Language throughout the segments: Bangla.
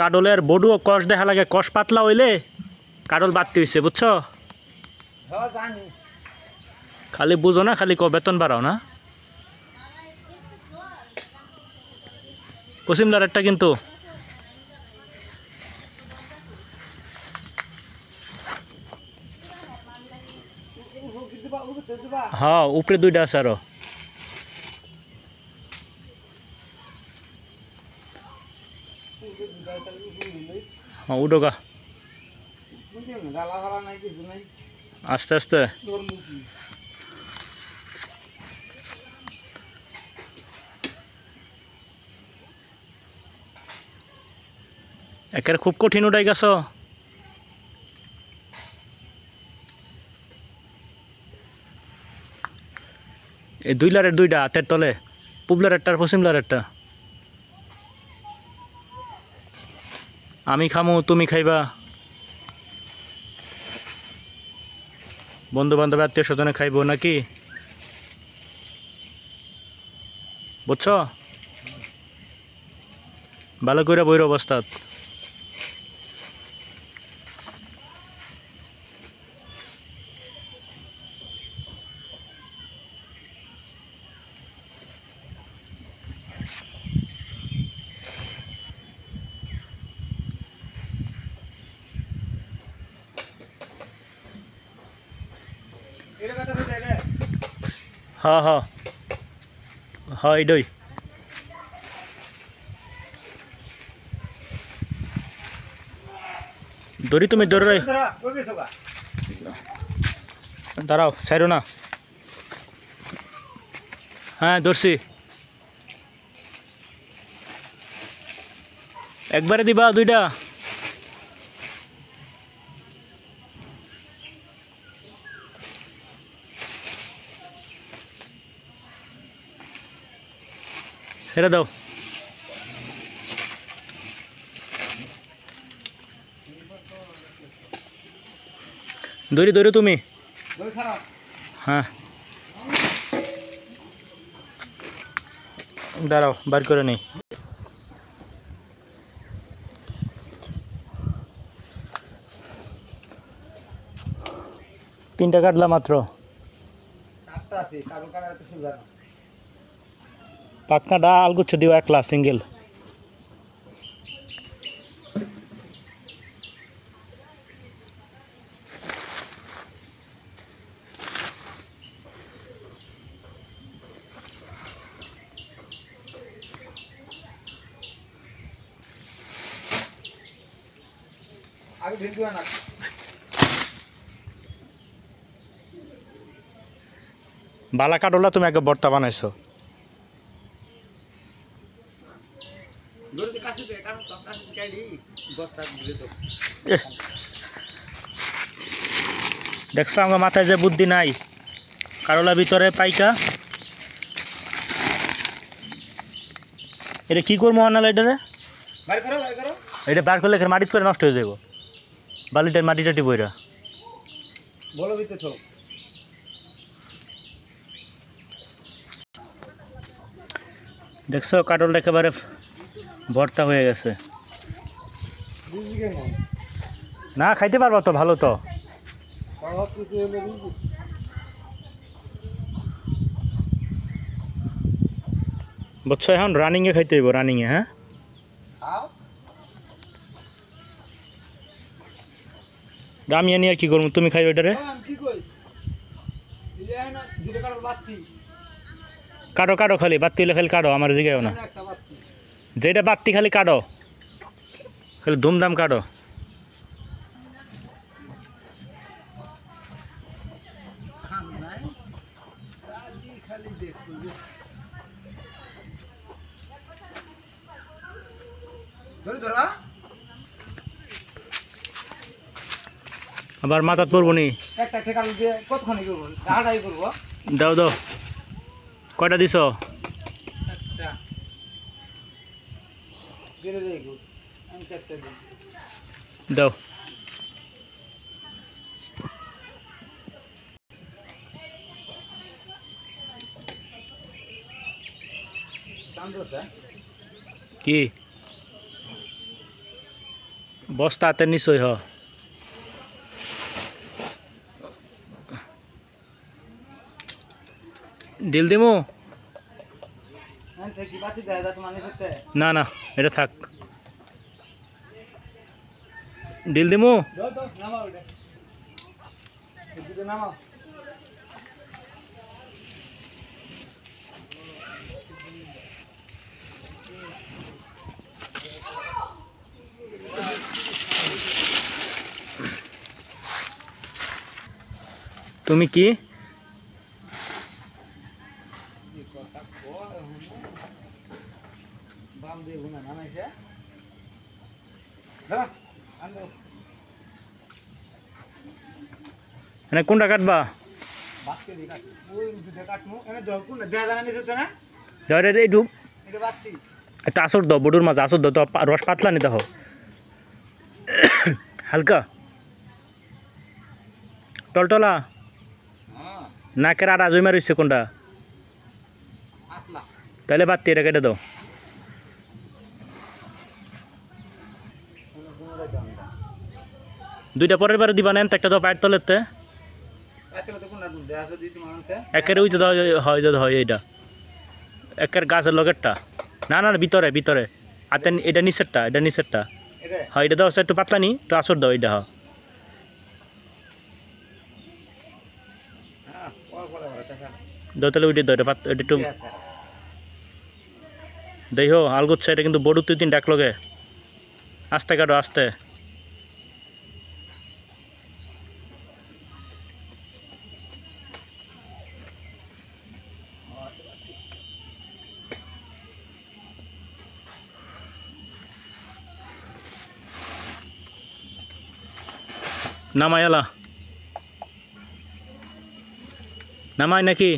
কাডলের বডু কষ দেখা লাগে, কষ পাতলা হইলে কাডল বাড়তি হইছে, বুঝছো? খালি বুঝো না, খালি বেতন বাড়াও না। পশ্চিমলার একটা কিন্তু হ্যাঁ, উপরে দুইটা আছে আরো। হ্যাঁ, উডোগা আস্তে আস্তে। একের খুব কঠিন উঠাই গেছ। এই দুই লারের দুইটা হাতের তলে, পুবলার একটা আর পশ্চিমলার একটা। আমি খামু, তুমি খাইবা, বন্ধু বান্ধব আত্মীয় স্বজনে খাইব নাকি, বুঝছো? ভালো করে বইর অবস্থা। হ্যাঁ হ্যাঁ হ্যাঁ, এইটাই। দড়ি তুমি ধরে দাঁড়াও, ছাইরো না। হ্যাঁ, ধরছি। একবারে দিবা দুইটা? ছেড়ে দাও। দড়ি ধরো তুমি। হ্যাঁ, দাঁড়াও, বার করে নেই। তিনটা কাটলা মাত্র। পাকনাটা আলগুচ্ছ দিও একলা, সিঙ্গেল। বালা কাটলা তুমি আগে ভর্তা বানাইছো। দেখছো আমার মাথায় যে বুদ্ধি নাই, কারলা ভিতরে পাইকা। এটা কি করবো আনাল, এটারে এটা বার করলে মাটি করে নষ্ট হয়ে যাব, বালিটার মাটি টাটি বইরা। দেখছো কাটলটা একেবারে ভর্তা হয়ে গেছে। না, খাইতে পারবো তো, ভালো তো। বুঝছো, এখন রানিংয়ে খাইতে হইব, রানিংয়ে। হ্যাঁ, আমি আনি আর কি করবো, তুমি খাইবে এটারে। কাটো কাটো, খালি বাত্তি হলে খালি কাটো, আমার জিগাও না। যেটা বাত্তি খালি কাটো, খালি ধুমধাম কাটো। আবার মাথাত পড়বো নি। দাও দাও, কয়টা দিছ? দাও। কি বস্তা হাতের নিচই হ ডিল দিমু না না এটা থাক ডিল দিমু তুমি কি কোনটা কাটবা একটা আসর দাও বডুর মাঝে আসর দাও তো রস পাতলা নিতে হোক হালকা টলটলা নাকের আড়া জমা রয়েছে কোনটা তাহলে বাতি এটা কেটে দাও দুইটা পরের বারে দিবা না একটা দাও পায়ের তলেতে একের ওই তো হয় যদি হয় এইটা একের গাছের লগেরটা না না ভিতরে ভিতরে হাতে এটা নিচেরটা হয় এটা দাও একটু পাতলা নি একটু আসর দাও এইটা হয় দাও তাহলে ওইটা দাও এটা একটু দেখো আলগোচ্ছা এটা কিন্তু বড় তুই তিন ডাক লগে আস্তে কাটো আস্তে নামাই এলা নামাই নাকি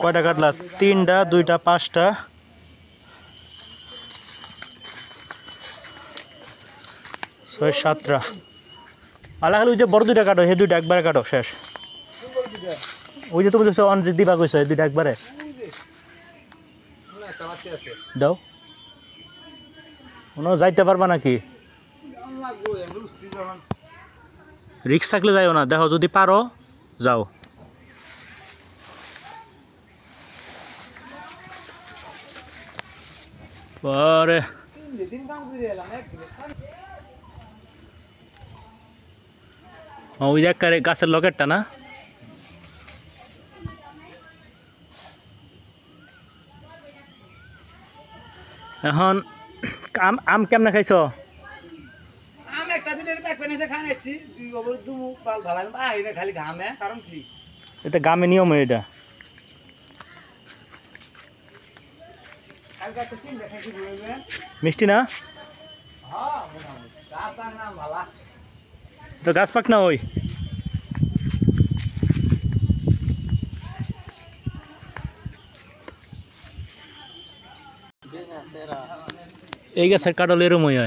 কয়টা কাটলা তিনটা দুইটা পাঁচটা ছয় সাতটা আলা খালি ওই যে বড় দুইটা কাটো সেই দুইটা একবারে কাটো শেষ ওই যে তুমি অনজিৎ দিবা কইছো এই দুইটা একবারে দাও কোনো যাইতে পারবা নাকি রিক্স থাকলে যাইও না দেখো যদি পারো যাও পরে ওই যে গাছের লকেটটা না এখন আম কেমনে খাইছ এটা গামে নিয়ম এটা মিষ্টি না তো গাছ পাক না ওই এই গাছের কাটল এরম হয়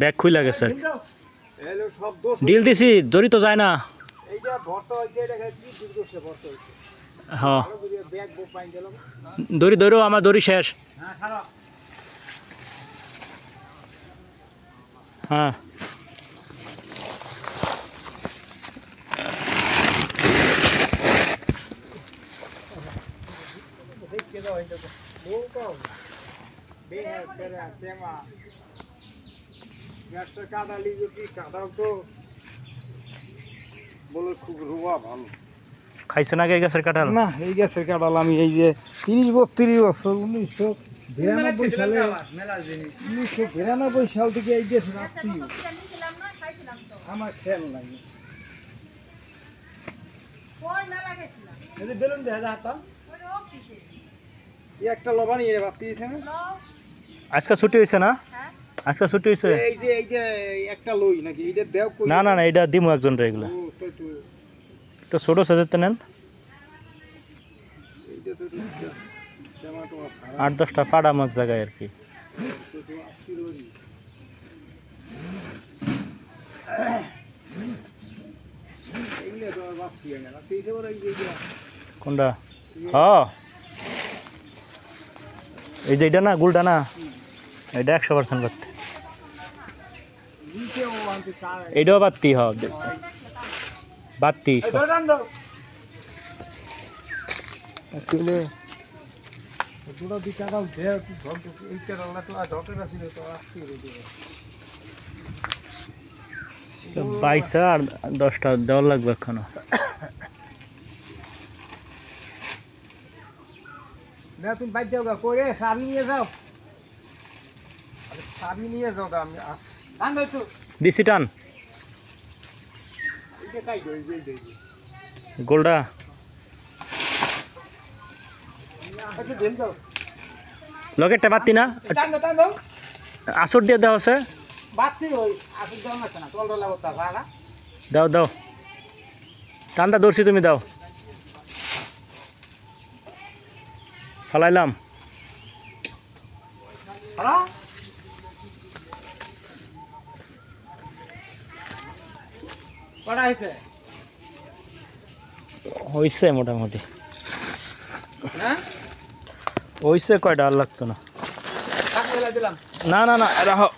ব্যাগ খুইলা গেছে ডিল দিছি দড়ি তো যায় না হ্যাঁ দড়ি ধরো আমার দড়ি শেষ হ্যাঁ খাইছে না এই গাছের কাঁঠাল না এই গাছের কাঁঠাল আমি এই যে 30-32 বছর 1992 সালে 1992 সাল থেকে এই গাছের আত্মীয় আমার খেয়াল লাগে বেলুন দেখা যায় একটা লবা নিয়ে বাদ দিয়েছে না আজকে ছুটি হয়েছে না আজকে ছুটি হয়েছে এই যে একটা লই নাকি এটা দেও কই না না না এটা দিমু একজন রে এগুলা তো ছোট সাজাতে নেন এইটা তো জামা তো 8-10টা পাড়া মাছ জায়গায় আর কি কোনটা হ্যাঁ এই যে এটা না গুলটা না এটা 100% করতে এইটাও বাত্তি হবে বাত্তি আসলে দুটো দিটা দাও দেও কি ধর এইটা রান্না তো ধরতে আসলে তো আসছে রে 22 আর 10টা দেওয়া লাগবে এখনো না তুমি বাইর যাও গা করে সাবি নিয়ে যাও আরে সাবি নিয়ে যাও গা আমি টান দাও তো দিছি টান এইটা কাই দই গোলটা আচ্ছা দেন দাও লগেরটা বাত্তি না টান দাও আসর দিয়ে দেওয়া আছে বাতি ওই আসল দাও না না তোল লাগো তা ভাগা দাও দাও টানটা ধরছি তুমি দাও ফালাইলাম হ্যালো কটা হইছে হইছে মোটামুটি হ্যাঁ হইছে কয়টা আর লাগতো না কাট ফেলা দিলাম না না না রাখো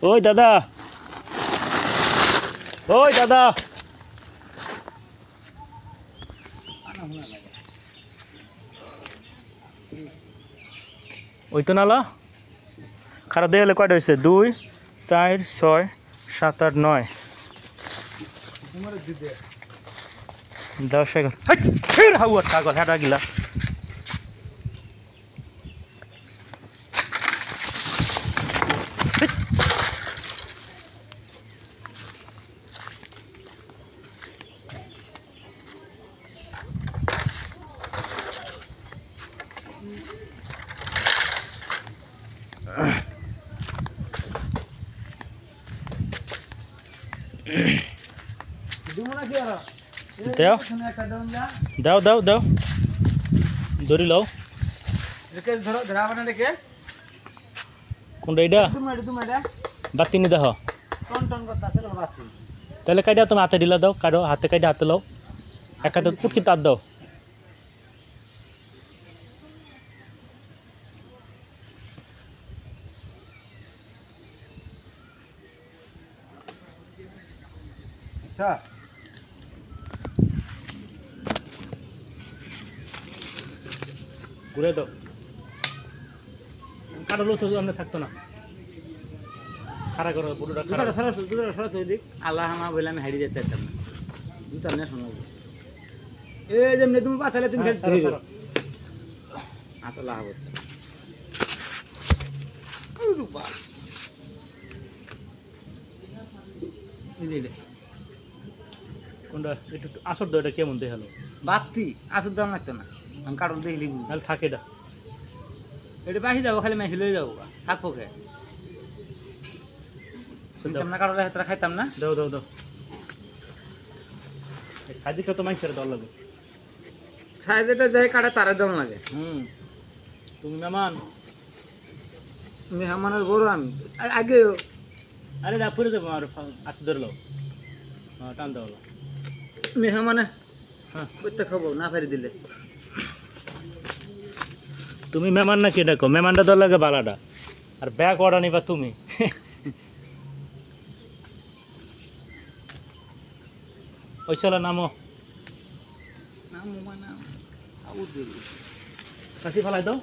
ওই দাদা ওই তো নালা খারাপ দিয়ে গেলে কয়টা হয়েছে 2 4 6 7 8 9 10 11 ফির হাওয়া টাগল হাটা গিলা দাও দাও দাও ধরি লও ধরো ধরা বানা রেখে কোনটা এটা বাতি নি দেখ টন টন করতে আছে বাতি তাহলে কাইটা তুমি হাতে ঢিলা দাও কারো হাতে কাইটা হাতে লও এক হাতে পুটকি তার দাও আচ্ছা ঘুরে দাও কারো লোক তো আমরা থাকতো না খাড়া করো পুরোটা দুটা সরাস দিক আল্লাহ আমার বলে আমি হারিয়ে যেতে পারতাম না দুটা না শোনাবো এই যেমনি তুমি পাথালে তুমি আতো লাভ কোনটা একটু আসর দাও এটা কেমন দেখালো বাতি আসর দাম লাগতো না আমি কারণ দেখলি তাহলে থাকে এটা এটা বাহি যাবো খালি মেসি লয়ে যাবো থাকবো কে শুনতাম না কারণ হাতরা খাইতাম না দাও দাও দাও সাদিকে তো মাইছের দল লাগে সাইজটা যাই কাটে তারে দম লাগে তুমি মেহমান মেহমানের বড় আমি আগে আরে না পুরে দেবো আর হাতে ধরে লো টান দাও মেহমানে হ্যাঁ করতে খাবো না ফেরি দিলে তুমি মেহমান না কি ডাকো মেহমানটা দল লাগে বালাটা আর ব্যাগ অর্ডার নিবা তুমি ওই চলো নামো কাশি ফেলাই দাও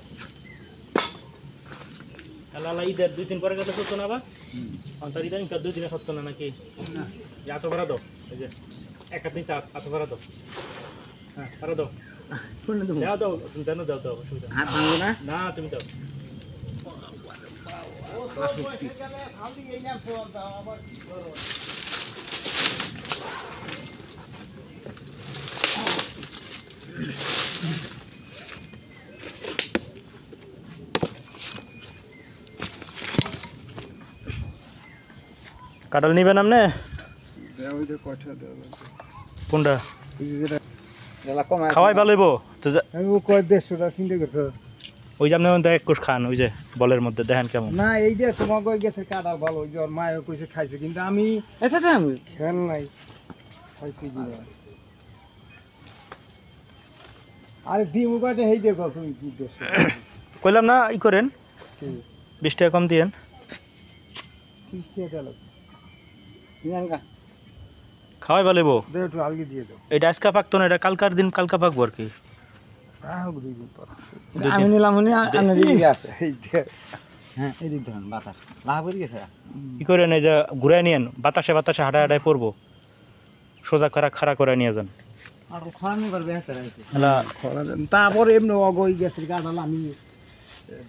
লালা ঈদের 2 দিন পরে গেলে সত্য না বা তার ঈদের 2 দিনে সত্য না নাকি এত ভাড়া দাও এই যে এক হাত নিচে এত ভাড়া দাও হ্যাঁ ভাড়া দাও দাও দাও তুমি জানো দাও দাও অসুবিধা হাত ভাঙবো না না তুমি দাও কাঁঠাল নিবেন আপনি? ওই যে কয়টা দেওয়া লাগবে কোনটা ওই যে যেটা খাওয়াই ভালো হইব তো আমি ও কয় 150টা চিন্তা করছো ওই যে আপনি এক কোষ খান ওই যে বলের মধ্যে দেখেন কেমন। না এই যে তোমার কই গেছে কাঁঠাল ভালো ওই যে ওর মায়ের কইছে খাইছে কিন্তু আমি এটা আমি খেয়াল নাই খাইছি কি না আরে ডিমু কয়টা হেই দেখো তুমি কি দেশ কইলাম না ই করেন কি 20 টাকা কম দিয়েন। 30 টাকা লাগবে নিয়াঙ্গা খাওয়াই ভালো হইব। দে একটু আলগি দিয়ে দাও এটা আজকা পাকতো না, এটা কালকার দিন কালকা পাকবো আর কি। হোক দুই দিন পর দুই আমি দিন। নিলাম উনি আনে দিকে আছে এই যে হ্যাঁ এই দিক ধরেন বাতাস লাভ করে গেছে কি করেন এই যে ঘুরাই নিয়েন, বাতাসে বাতাসে হাঁটায় হাঁটায় পড়বো, সোজা খাড়া করে নিয়ে যান। আর খরানি করবে হাতে রাইছে এলা তারপর এমনি অগই গেছে কাঁঠাল আমি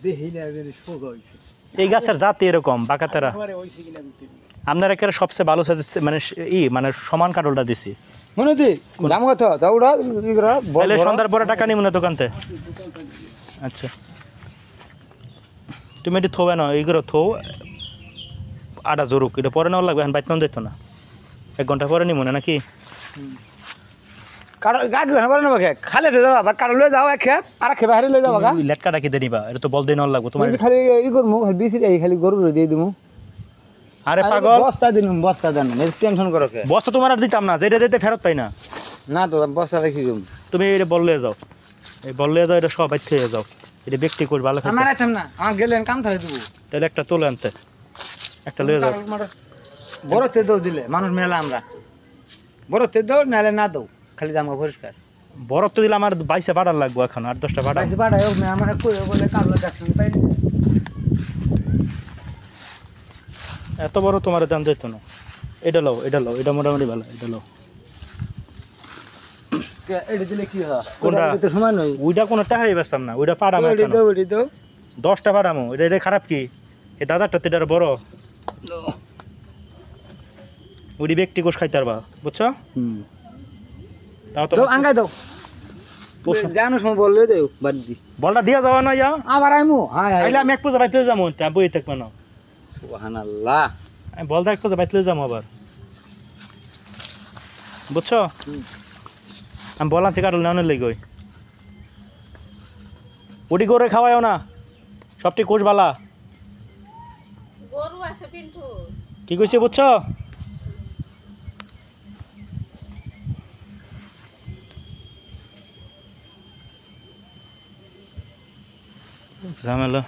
দেখি না যে সোজা হইছে এই গাছের জাতি এরকম বাঁকাতেরা। একবারে হইছে কিনা বুঝতে আপনার একেবারে সবচেয়ে ভালো সাজেছে মানে মানে সমান কাঠলটা দিছি। মনে দি দাম কত যাওড়া ইগরা তাহলে সন্ধ্যার পরে টাকা নিব না দোকানতে। আচ্ছা তুমি এটি থোবে না এইগুলো থো আটা জরুক, এটা পরে নেওয়া লাগবে, এখন বাইতে নেওয়া যেত না, 1 ঘন্টা পরে নিব না নাকি? কাটা গাড়ি না বলে না বাকে খালে দে যাবা কাটা লয়ে যাও এক খেপ আর খেপ হারি লয়ে যাবা ওই লেটকাটা কি দেনিবা, এটা তো বল দিয়ে নেওয়া লাগবে তোমার। খালি ই করমু খালি বিসি এই খালি গরু দিয়ে দিমু আরে পাগল বস্তা দেন না টেনশন করো কে বস্তা তোমার আর দিতাম না, যেটা দিতে ফেরত পাই না। না তো বস্তা রেখে দিমু তুমি এটা বললে যাও, এই বললে যাও, এটা সব বাইতে যাও, এটা ব্যক্তি করে ভালো খেতে। আমার আইতাম না আমার গেলেন কাম থাকে দিব তাহলে একটা তোলে আনতে, একটা লয়ে যাও। বড়তে দাও দিলে মানুষ মেলা আমরা বড়তে দাও নালে না দাও খালি জামা পরিষ্কার বরফ তো দিলে আমার 22 পাঠার লাগবো, এখন 8-10টা পাঠা। বাইরে পাঠাই হোক না আমার কই বলে কালো দেখছেন তাই এত বড় তোমার দাম যেত না। এটা লও, এটা মোটামুটি ভালো, এটা লও। এটা দিলে কি হয় কোনটা? তো সময় নয় ওইটা কোনো টাকাই বেচতাম না, ওইটা পাড়ামো ওইটা দাও ওইটা দাও 10টা পাড়ামো, এটা খারাপ কি? এই দাদারটা তো এটা বড়, ওই ব্যক্তি কোষ খাইতে পারবা, বুঝছো? তাও তো দাও আঙ্গাই দাও জানো সময় বললে দেও বাদ দি বলটা দিয়া যাওয়া না ইয়া আবার আইমু হাই হাই আইলে আমি এক পয়সা বাইতে যাবো, বই থাকবে না, সুবহানাল্লাহ আমি বলটা এক পয়সা বাইতে যাবো আবার, বুঝছো? আমি বললাম সে কাটল নেওয়ানোর লেগে ওটি করে খাওয়ায়ও না, সবটি কোষ বালা গরু আছে পিন্টু কি কইছে বুঝছো? ঝামেলা।